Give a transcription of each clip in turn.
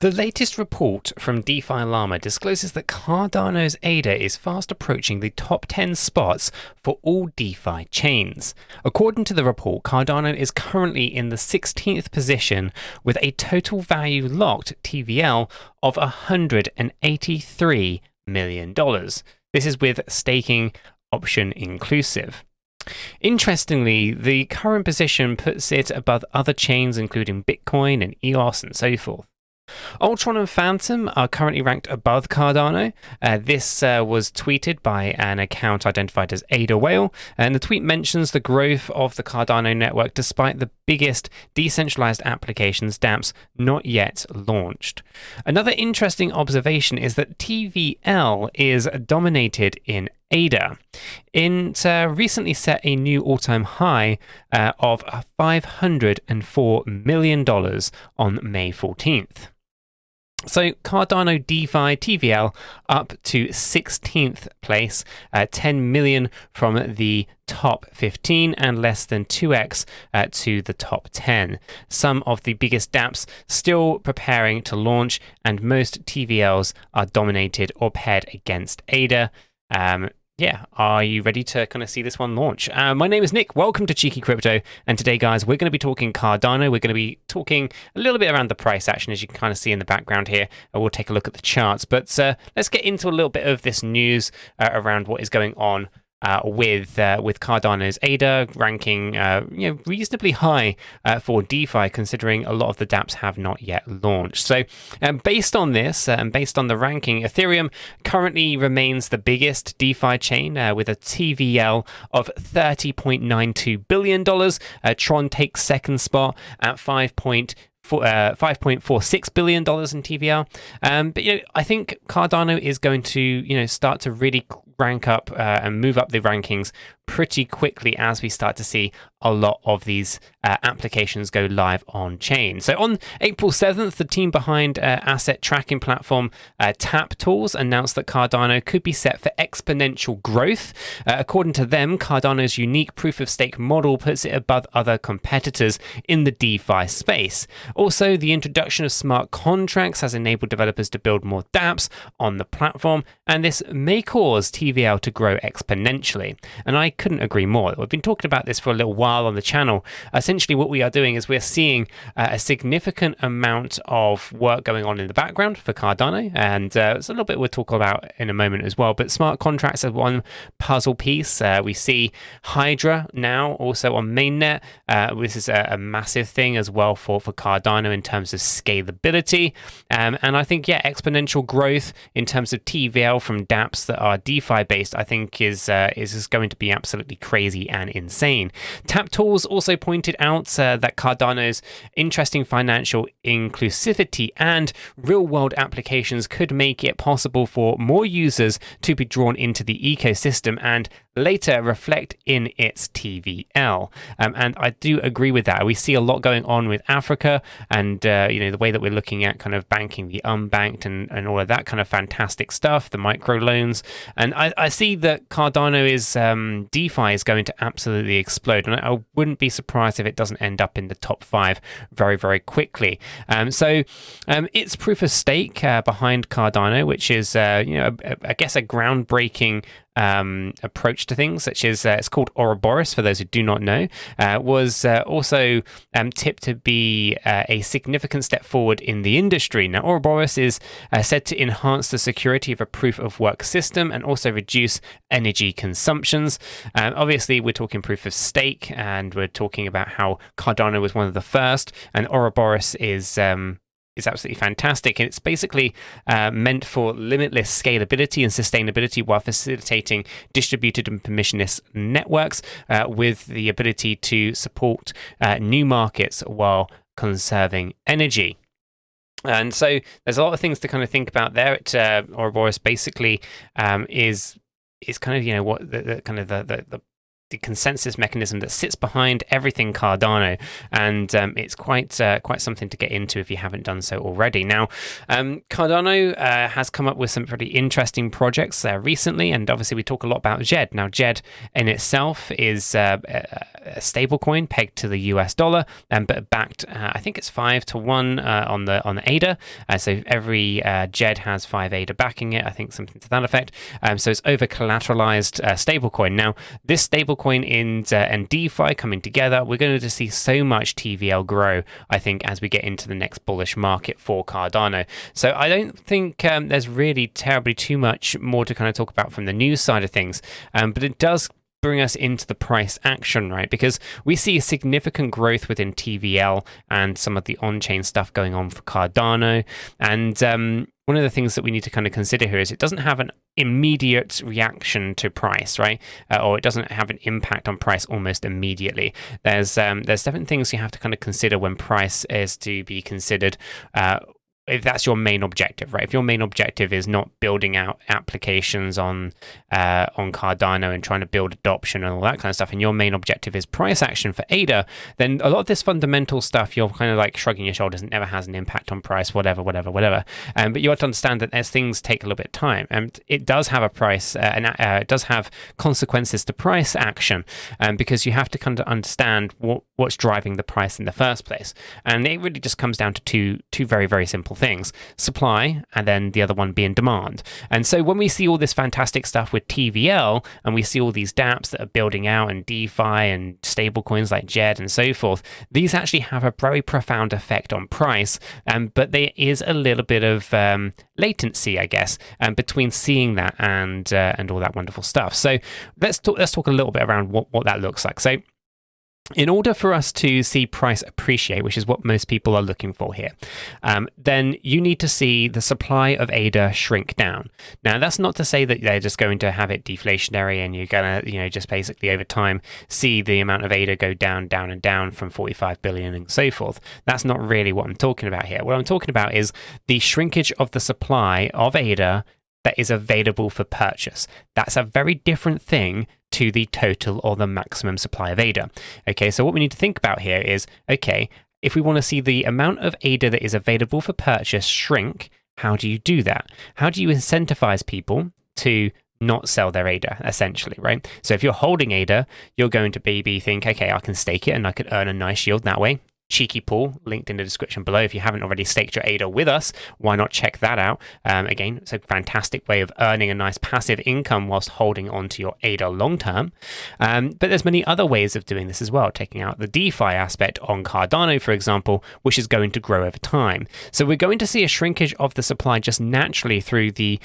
The latest report from 𝗕𝗪𝗪𝗧 discloses that Cardano's ADA is fast approaching the top 10 spots for all DeFi chains. According to the report, Cardano is currently in the 16th position with a total value locked TVL of $183 million. This is with staking option inclusive. Interestingly, the current position puts it above other chains including Bitcoin and EOS and so forth. Ultron and Phantom are currently ranked above Cardano. This was tweeted by an account identified as ADA Whale, and the tweet mentions the growth of the Cardano network despite the biggest decentralized applications, dApps, not yet launched. Another interesting observation is that TVL is dominated in ADA. It recently set a new all-time high of $504 million on May 14th. So Cardano DeFi TVL up to 16th place, 10 million from the top 15 and less than 2x to the top 10. Some of the biggest dApps still preparing to launch, and most TVLs are dominated or paired against ADA. Are you ready to kind of see this one launch? My name is Nick. Welcome to Cheeky Crypto. And today, guys, we're going to be talking Cardano. We're going to be talking a little bit around the price action, as you can kind of see in the background here. We'll take a look at the charts. But let's get into a little bit of this news around what is going on with Cardano's ADA ranking reasonably high for DeFi, considering a lot of the dApps have not yet launched. So based on this and based on the ranking, Ethereum currently remains the biggest DeFi chain with a TVL of $30.92 billion. Tron takes second spot at $5.46 billion in TVL. But I think Cardano is going to start to really rank up and move up the rankings pretty quickly as we start to see a lot of these applications go live on chain. So on April 7th, the team behind asset tracking platform 𝗕𝗘𝗪𝗔𝗡𝗡 announced that Cardano could be set for exponential growth. According to them, Cardano's unique proof-of-stake model puts it above other competitors in the DeFi space. Also, the introduction of smart contracts has enabled developers to build more dApps on the platform, and this may cause TVL to grow exponentially. And I couldn't agree more. We've been talking about this for a little while on the channel. Essentially, what we are doing is we're seeing a significant amount of work going on in the background for Cardano, and it's a little bit we'll talk about in a moment as well. But smart contracts are one puzzle piece. We see Hydra now also on mainnet. This is a massive thing as well for Cardano in terms of scalability, and I think exponential growth in terms of TVL from dApps that are DeFi based, I think is going to be absolutely crazy and insane. 𝗕𝗘𝗪𝗔𝗡𝗡 also pointed out that Cardano's interesting financial inclusivity and real-world applications could make it possible for more users to be drawn into the ecosystem and later reflect in its TVL. And I do agree with that. We see a lot going on with Africa and the way that we're looking at kind of banking the unbanked and all of that kind of fantastic stuff, the microloans. And I see that Cardano is DeFi is going to absolutely explode, and I wouldn't be surprised if it doesn't end up in the top 5 very, very quickly. So it's proof of stake behind Cardano, which is I guess a groundbreaking approach to things, such as it's called 𝗬𝗓𝗪𝗓 for those who do not know, was also tipped to be a significant step forward in the industry. Now, 𝗬𝗓𝗪𝗓 is said to enhance the security of a proof of work system and also reduce energy consumptions. Obviously, we're talking proof of stake, and we're talking about how Cardano was one of the first, and 𝗬𝗓𝗪𝗓 is absolutely fantastic. And it's basically meant for limitless scalability and sustainability while facilitating distributed and permissionless networks with the ability to support new markets while conserving energy. And so there's a lot of things to kind of think about there. 𝗬𝗓𝗪𝗓 basically is kind of what the consensus mechanism that sits behind everything Cardano, and it's quite something to get into if you haven't done so already. Now, Cardano has come up with some pretty interesting projects recently, and obviously we talk a lot about 𝗕𝗓. Now, 𝗕𝗓 in itself is a stablecoin pegged to the US dollar, but backed, I think it's 5-to-1 on the ADA. So every 𝗕𝗓 has 5 ADA backing it, I think something to that effect. So it's over collateralized stablecoin. Now, this stablecoin and DeFi coming together, we're going to see so much TVL grow, I think, as we get into the next bullish market for Cardano. So I don't think there's really terribly too much more to kind of talk about from the news side of things, but it does bring us into the price action, right? Because we see a significant growth within TVL and some of the on-chain stuff going on for Cardano. And one of the things that we need to kind of consider here is it doesn't have an immediate reaction to price, right? Or it doesn't have an impact on price almost immediately. There's different things you have to kind of consider when price is to be considered. If that's your main objective, right? If your main objective is not building out applications on Cardano and trying to build adoption and all that kind of stuff, and your main objective is price action for ADA, then a lot of this fundamental stuff, you're kind of like shrugging your shoulders. It never has an impact on price, whatever. But you have to understand that as things take a little bit of time, and it does have a price, and it does have consequences to price action, because you have to kind of understand what's driving the price in the first place. And it really just comes down to two very, very simple things: supply, and then the other one being demand. And so when we see all this fantastic stuff with TVL, and we see all these dApps that are building out, and DeFi and stable coins like 𝗕𝗓 and so forth, these actually have a very profound effect on price. But there is a little bit of latency, I guess, between seeing that and all that wonderful stuff. So let's talk a little bit around what that looks like. So in order for us to see price appreciate, which is what most people are looking for here, then you need to see the supply of ADA shrink down. Now, that's not to say that they're just going to have it deflationary and you're going to, just basically over time see the amount of ADA go down and down from 45 billion and so forth. That's not really what I'm talking about here. What I'm talking about is the shrinkage of the supply of ADA that is available for purchase. That's a very different thing to the total or the maximum supply of ADA. Okay, so what we need to think about here is, okay, if we want to see the amount of ADA that is available for purchase shrink, how do you do that? How do you incentivize people to not sell their ADA, essentially, right? So if you're holding ADA, you're going to maybe think, okay, I can stake it and I could earn a nice yield that way. Cheeky pool, linked in the description below. If you haven't already staked your ADA with us, why not check that out? Again, it's a fantastic way of earning a nice passive income whilst holding on to your ADA long term. But there's many other ways of doing this as well, taking out the DeFi aspect on Cardano, for example, which is going to grow over time. So we're going to see a shrinkage of the supply just naturally through the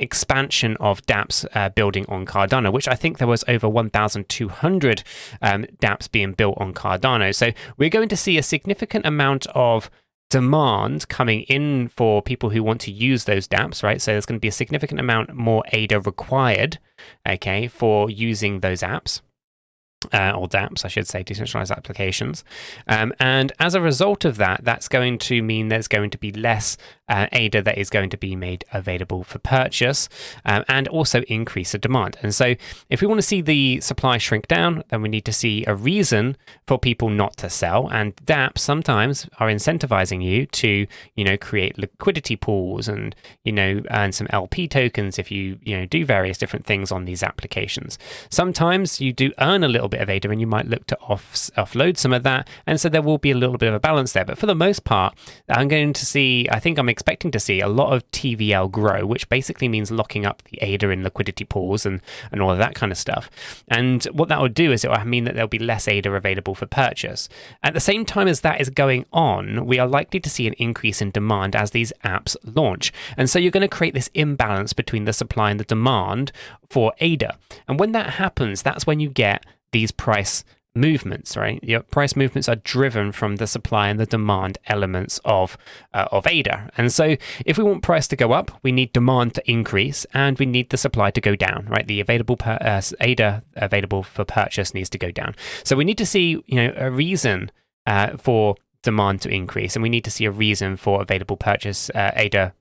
expansion of dApps building on Cardano, which I think there was over 1,200 dApps being built on Cardano. So we're going to see a significant amount of demand coming in for people who want to use those dApps, right? So there's going to be a significant amount more ADA required, okay, for using those apps. Or dApps, I should say, decentralized applications. And as a result of that, that's going to mean there's going to be less ADA that is going to be made available for purchase, and also increase the demand. And so if we want to see the supply shrink down, then we need to see a reason for people not to sell. And dApps sometimes are incentivizing you to, create liquidity pools and, earn some LP tokens if you, do various different things on these applications. Sometimes you do earn a little bit of ADA and you might look to offload some of that. And so there will be a little bit of a balance there. But for the most part, I'm expecting to see a lot of TVL grow, which basically means locking up the ADA in liquidity pools and all of that kind of stuff. And what that will do is it will mean that there'll be less ADA available for purchase. At the same time as that is going on, we are likely to see an increase in demand as these apps launch. And so you're going to create this imbalance between the supply and the demand for ADA. And when that happens, that's when you get these price movements, right? Your price movements are driven from the supply and the demand elements of ADA. And so if we want price to go up, we need demand to increase and we need the supply to go down, right? The available ADA available for purchase needs to go down. So we need to see, a reason for demand to increase, and we need to see a reason for available ADA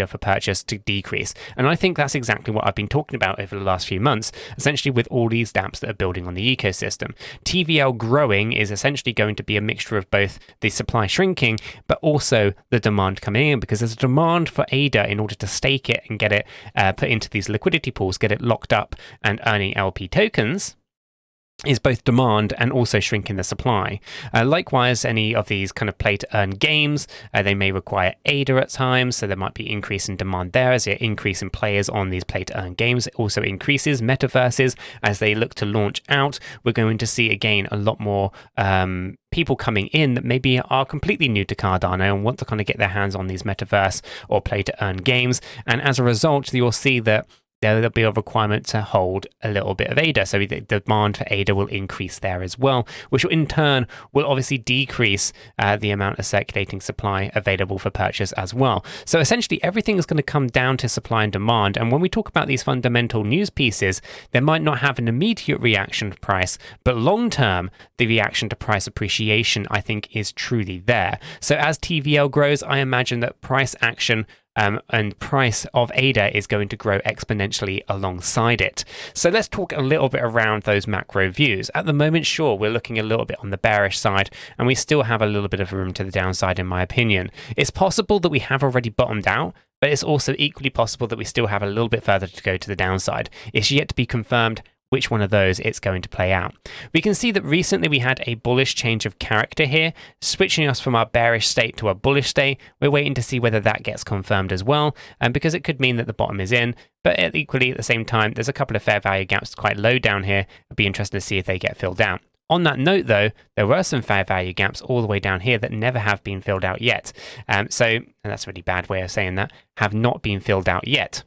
for purchase to decrease. And I think that's exactly what I've been talking about over the last few months, essentially with all these dApps that are building on the ecosystem. TVL growing is essentially going to be a mixture of both the supply shrinking, but also the demand coming in, because there's a demand for ADA in order to stake it and get it put into these liquidity pools, get it locked up and earning LP tokens, is both demand and also shrinking the supply. Likewise, any of these kind of play-to-earn games, they may require ADA at times, so there might be increase in demand there as an increase in players on these play-to-earn games. It also increases metaverses as they look to launch out. We're going to see, again, a lot more people coming in that maybe are completely new to Cardano and want to kind of get their hands on these metaverse or play-to-earn games. And as a result, you'll see that there'll be a requirement to hold a little bit of ADA. So the demand for ADA will increase there as well, which in turn will obviously decrease the amount of circulating supply available for purchase as well. So essentially everything is going to come down to supply and demand. And when we talk about these fundamental news pieces, they might not have an immediate reaction to price, but long term, the reaction to price appreciation, I think, is truly there. So as TVL grows, I imagine that price action and price of ADA is going to grow exponentially alongside it. So let's talk a little bit around those macro views. At the moment, sure, we're looking a little bit on the bearish side, and we still have a little bit of room to the downside, in my opinion. It's possible that we have already bottomed out, but it's also equally possible that we still have a little bit further to go to the downside. It's yet to be confirmed which one of those it's going to play out. We can see that recently we had a bullish change of character here, switching us from our bearish state to a bullish state. We're waiting to see whether that gets confirmed as well, because it could mean that the bottom is in, but equally at the same time, there's a couple of fair value gaps quite low down here. It'd be interesting to see if they get filled out. On that note, though, there were some fair value gaps all the way down here that never have been filled out yet. And that's a really bad way of saying that, have not been filled out yet.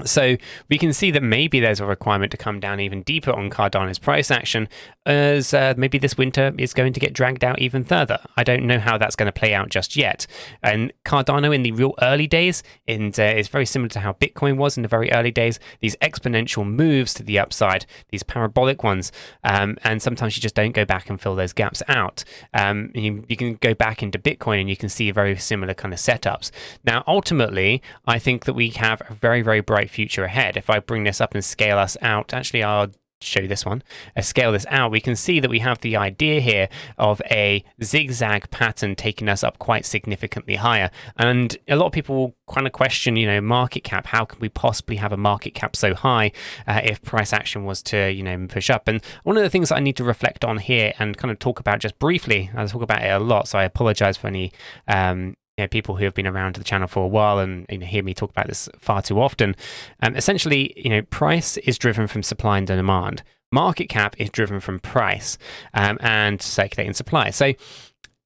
So we can see that maybe there's a requirement to come down even deeper on Cardano's price action, as maybe this winter is going to get dragged out even further. I don't know how that's going to play out just yet. And Cardano in the real early days, and it's very similar to how Bitcoin was in the very early days, these exponential moves to the upside, these parabolic ones, and sometimes you just don't go back and fill those gaps out. You can go back into Bitcoin and you can see very similar kind of setups. Now, ultimately, I think that we have a very, very bright future ahead. If I bring this up and scale us out, actually I'll show this one, scale this out, we can see that we have the idea here of a zigzag pattern taking us up quite significantly higher. And a lot of people will kind of question, market cap. How can we possibly have a market cap so high if price action was to, push up? And one of the things that I need to reflect on here and kind of talk about just briefly, I talk about it a lot, so I apologize for any people who have been around to the channel for a while and hear me talk about this far too often. Essentially, price is driven from supply and demand. Market cap is driven from price and circulating supply. So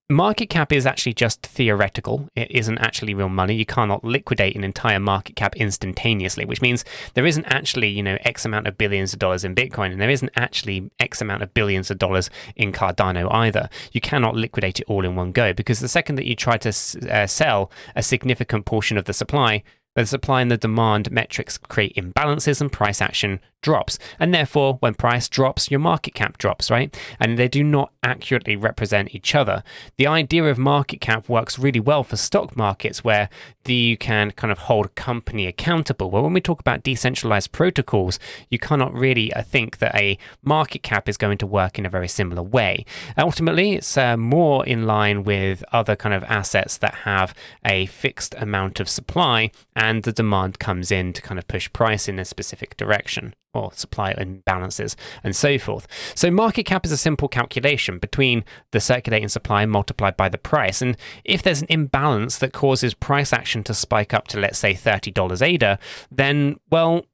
market cap is actually just theoretical. It isn't actually real money. You cannot liquidate an entire market cap instantaneously, which means there isn't actually, X amount of billions of dollars in Bitcoin, and there isn't actually X amount of billions of dollars in Cardano either. You cannot liquidate it all in one go, because the second that you try to sell a significant portion of the supply and the demand metrics create imbalances and price action drops. And therefore, when price drops, your market cap drops, right? And they do not accurately represent each other. The idea of market cap works really well for stock markets, where you can kind of hold a company accountable. Well, when we talk about decentralized protocols, you cannot really think that a market cap is going to work in a very similar way. Ultimately, it's more in line with other kind of assets that have a fixed amount of supply, and the demand comes in to kind of push price in a specific direction, or supply imbalances and so forth. So market cap is a simple calculation between the circulating supply multiplied by the price. And if there's an imbalance that causes price action to spike up to, let's say, $30 ADA, then, well,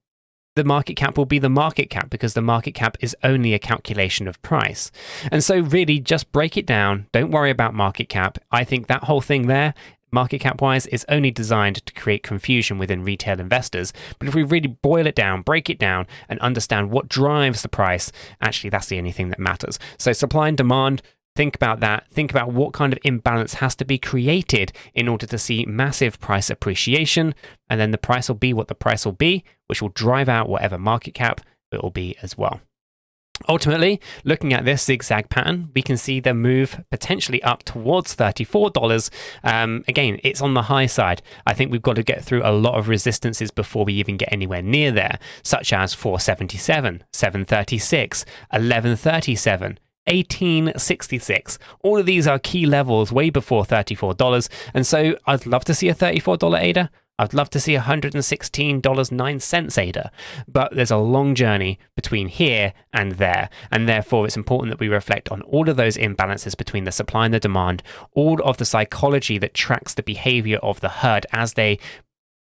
the market cap will be the market cap, because the market cap is only a calculation of price. And so really just break it down. Don't worry about market cap. I think that whole thing there, market cap wise, is only designed to create confusion within retail investors. But if we really boil it down, break it down, and understand what drives the price, actually that's the only thing that matters. So supply and demand, think about that. Think about what kind of imbalance has to be created in order to see massive price appreciation. And then the price will be what the price will be, which will drive out whatever market cap it will be as well. Ultimately, looking at this zigzag pattern, we can see the move potentially up towards $34. Again, it's on the high side. I think we've got to get through a lot of resistances before we even get anywhere near there, such as 477, 736, 1137. 1866. All of these are key levels way before $34, and so I'd love to see a $34 ADA. I'd love to see $116.09 ADA, but there's a long journey between here and there, and therefore it's important that we reflect on all of those imbalances between the supply and the demand, all of the psychology that tracks the behavior of the herd as they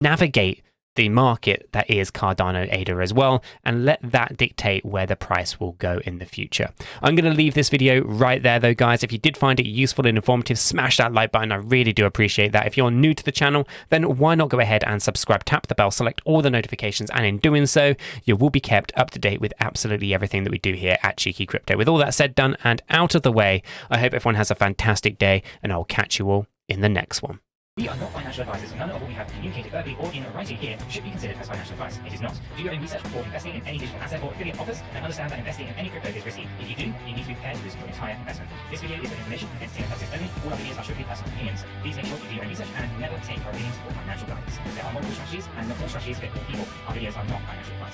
navigate the market that is Cardano ADA as well, and let that dictate where the price will go in the future. I'm going to leave this video right there though, guys. If you did find it useful and informative, smash that like button. I really do appreciate that. If you're new to the channel, then why not go ahead and subscribe, tap the bell, select all the notifications, and in doing so, you will be kept up to date with absolutely everything that we do here at Cheeky Crypto. With all that said, done, and out of the way, I hope everyone has a fantastic day, and I'll catch you all in the next one. We are not financial advisors. None of what we have communicated verbally or in writing here should be considered as financial advice. It is not. Do your own research before investing in any digital asset or affiliate offers, and understand that investing in any crypto is risky. If you do, you need to be prepared to risk your entire investment. This video is for information and entertainment purposes only. All our videos are strictly personal opinions. Please make sure you do your own research and never take our opinions for financial guidance. There are multiple strategies, and not all strategies fit all people. Our videos are not financial advice.